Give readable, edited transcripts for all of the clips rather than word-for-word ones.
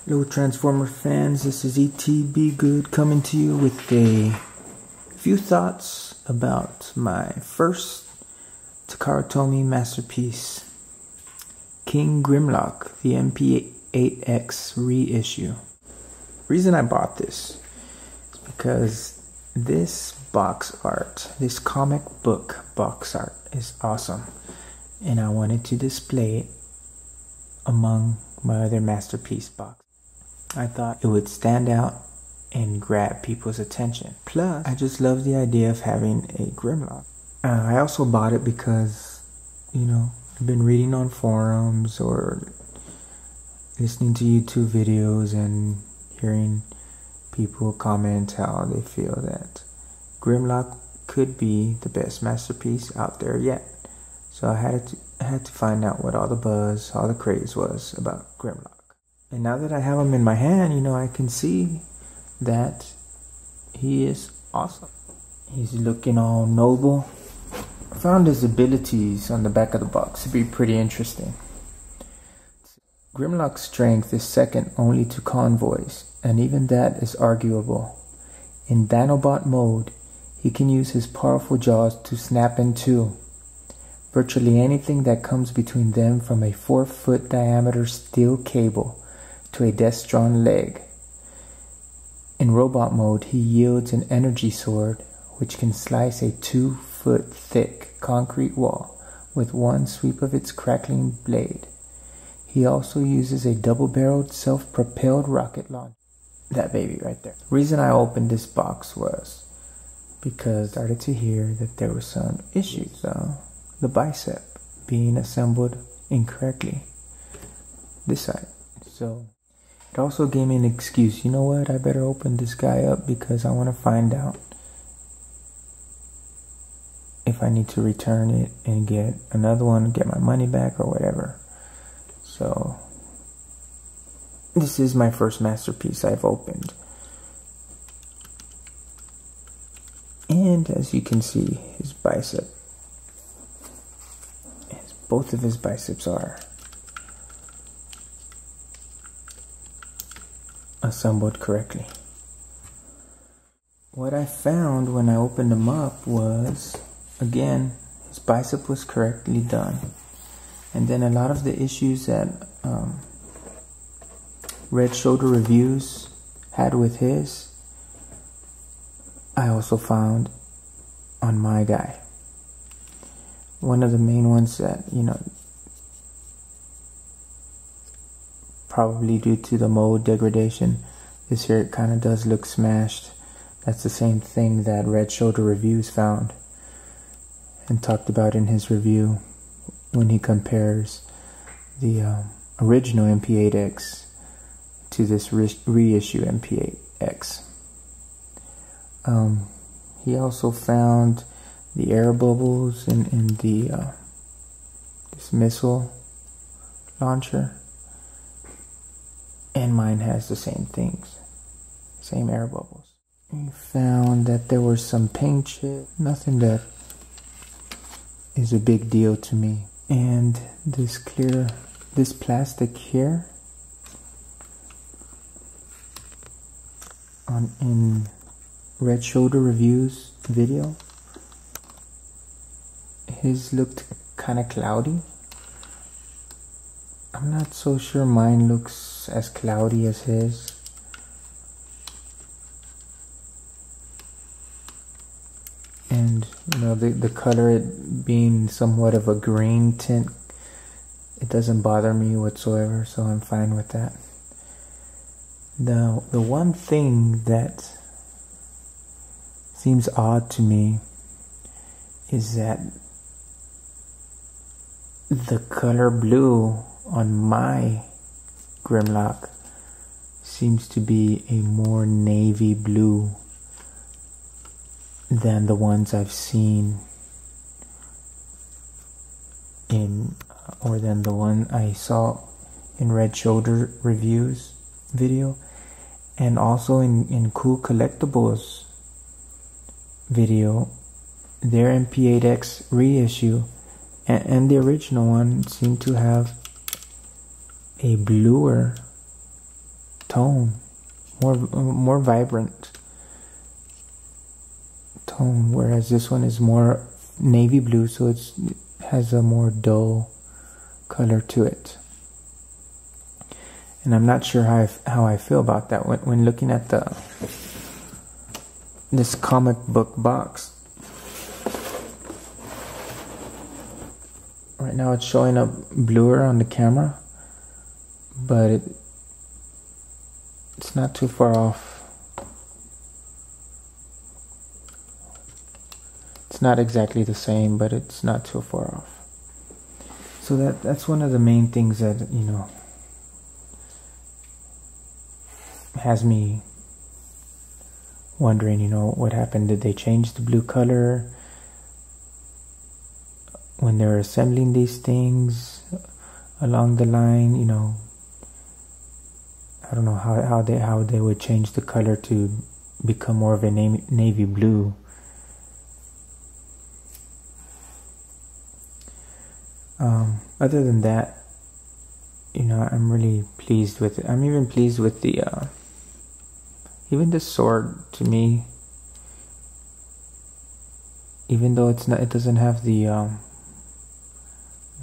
Hello Transformer fans, this is ETB Good coming to you with a few thoughts about my first Takara Tomy masterpiece, King Grimlock, the MP-8X Reissue. The reason I bought this is because this box art, this comic book box art is awesome, and I wanted to display it among my other masterpiece box. I thought it would stand out and grab people's attention. Plus, I just love the idea of having a Grimlock. I also bought it because, I've been reading on forums or listening to YouTube videos and hearing people comment how they feel that Grimlock could be the best masterpiece out there yet. So I had to find out what all the buzz, all the craze was about Grimlock. And now that I have him in my hand, I can see that he is awesome. He's looking all noble. I found his abilities on the back of the box to be pretty interesting. Grimlock's strength is second only to convoys, and even that is arguable. In Dinobot mode, he can use his powerful jaws to snap in two virtually anything that comes between them, from a 4-foot diameter steel cable to a desk-drawn leg. In robot mode, he yields an energy sword which can slice a 2-foot thick concrete wall with one sweep of its crackling blade. He also uses a double-barreled self-propelled rocket launcher. That baby right there. The reason I opened this box was because I started to hear that there were some issues. The bicep being assembled incorrectly. This side. So it also gave me an excuse. You know what? I better open this guy up because I want to find out if I need to return it and get another one, get my money back or whatever. So this is my first masterpiece I've opened. And as you can see, his bicep, both of his biceps are assembled correctly. What I found when I opened him up was, again, his bicep was correctly done. And then a lot of the issues that Red Shoulder Reviews had with his, I also found on my guy. One of the main ones that, probably due to the mode degradation, this here it kind of does look smashed. That's the same thing that Red Shoulder Reviews found and talked about in his review when he compares the original MP-8X to this reissue MP-8X. He also found the air bubbles in the this missile launcher, and mine has the same things, same air bubbles. He found that there were some paint chips, nothing that is a big deal to me. And this plastic here in Red Shoulder Reviews video, his looked kind of cloudy. I'm not so sure mine looks as cloudy as his. And the color, it being somewhat of a green tint, it doesn't bother me whatsoever, so I'm fine with that. The one thing that seems odd to me is that the color blue on my Grimlock seems to be a more navy blue than the ones I've seen or than the one I saw in Red Shoulder Reviews video, and also in Cool Collectibles video. Their MP-8X reissue and the original one seem to have a bluer tone, more vibrant tone, whereas this one is more navy blue, so it has a more dull color to it. And I'm not sure how I feel about that when looking at this comic book box. Right now it's showing up bluer on the camera, but it's not too far off. It's not exactly the same, but it's not too far off. So that's one of the main things that, you know, has me wondering, you know, what happened. Did they change the blue color when they're assembling these things along the line? You know, I don't know how they would change the color to become more of a navy blue. Other than that, you know, I'm really pleased with it. I'm even pleased with the even this sword. To me, even though it doesn't have the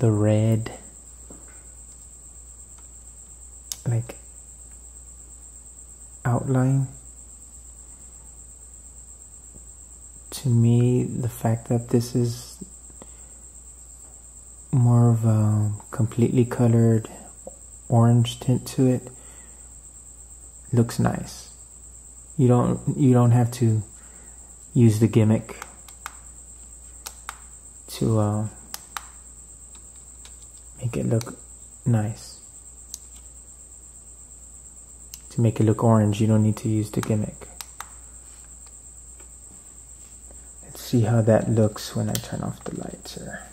red like outline, to me the fact that this is more of a completely colored orange tint to it looks nice. You don't have to use the gimmick to make it look nice. To make it look orange, you don't need to use the gimmick. Let's see how that looks when I turn off the lights here.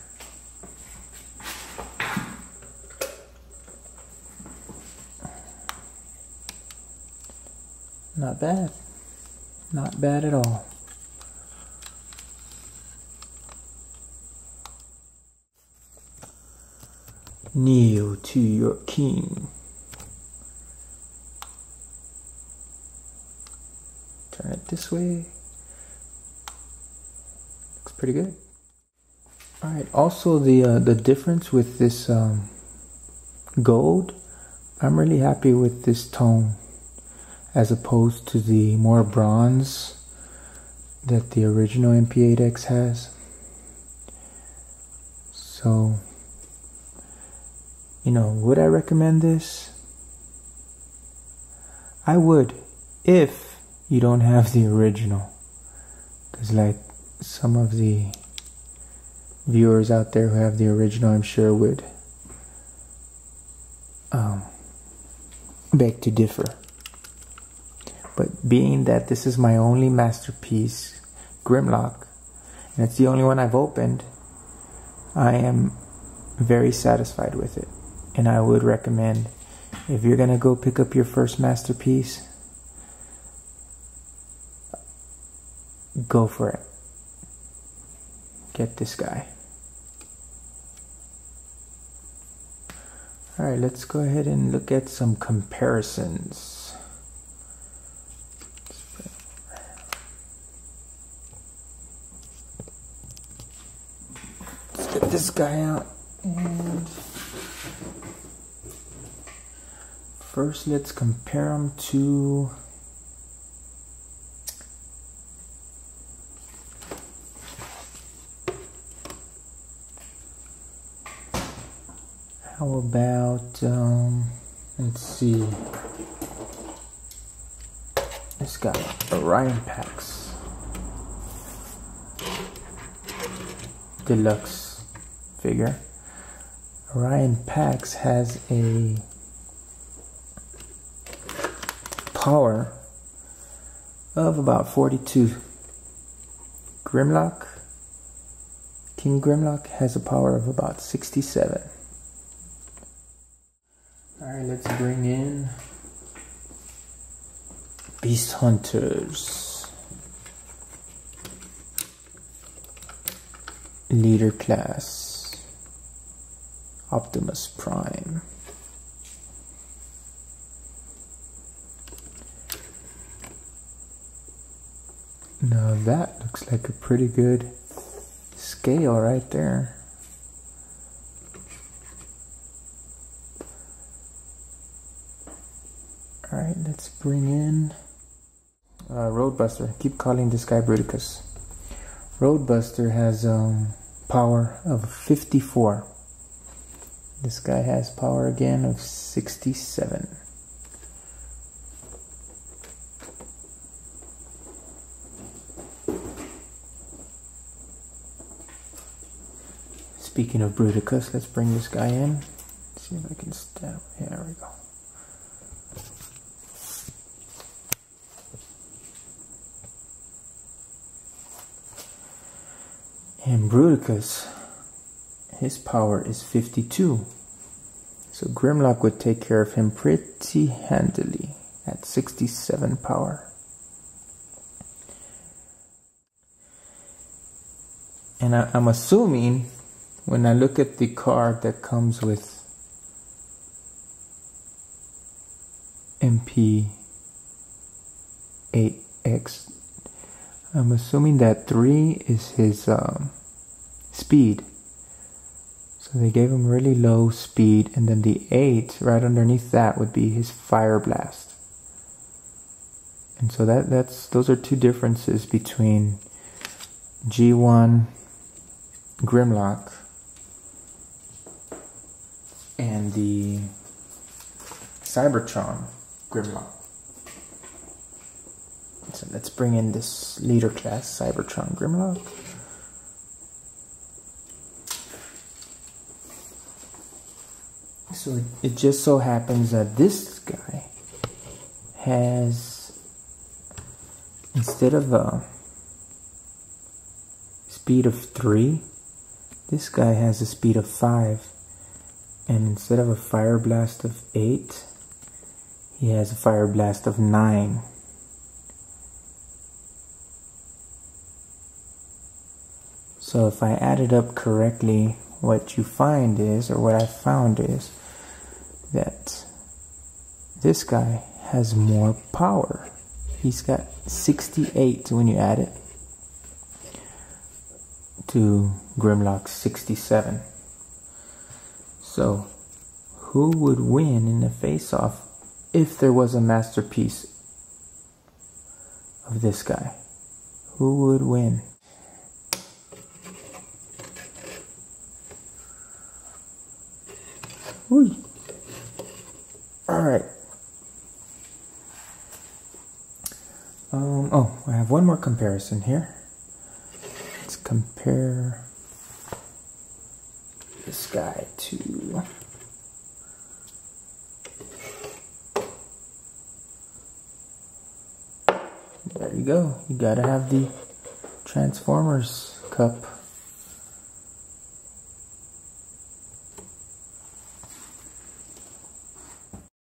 Not bad. Not bad at all. Kneel to your king. Turn it this way. Looks pretty good. Alright, also the difference with this gold, I'm really happy with this tone as opposed to the more bronze that the original MP-8X has. So, you know, would I recommend this? I would, if you don't have the original. Because like some of the viewers out there who have the original, I'm sure would beg to differ. But being that this is my only masterpiece Grimlock, and it's the only one I've opened, I am very satisfied with it. And I would recommend, if you're gonna go pick up your first masterpiece, go for it. Get this guy. Alright, let's go ahead and look at some comparisons. Let's get this guy out. And first, let's compare them to how about let's see, this guy, MP-8X Deluxe figure. MP-8X has a power of about 42. Grimlock, King Grimlock, has a power of about 67. Alright, let's bring in Beast Hunters, Leader Class, Optimus Prime, Now that looks like a pretty good scale right there. Alright, let's bring in Roadbuster. Keep calling this guy Bruticus. Roadbuster has power of 54. This guy has power again of 67. Speaking of Bruticus, let's bring this guy in. See if I can stab. Yeah, there we go. And Bruticus, his power is 52. So Grimlock would take care of him pretty handily at 67 power. And I'm assuming, when I look at the card that comes with MP-8X, I'm assuming that 3 is his speed. So they gave him really low speed, and then the 8 right underneath that would be his fire blast. And so those are two differences between G1 Grimlock and the Cybertron Grimlock. So let's bring in this leader class Cybertron Grimlock. So it just so happens that this guy has, instead of a speed of 3, this guy has a speed of 5. And instead of a fire blast of 8, he has a fire blast of 9. So if I add it up correctly, what you find is, or what I found is, that this guy has more power. He's got 68 when you add it to Grimlock's 67. So who would win in a face-off if there was a masterpiece of this guy? Who would win? Ooh. Alright. Oh, I have one more comparison here. Let's compare this guy to there you go. You gotta have the Transformers cup.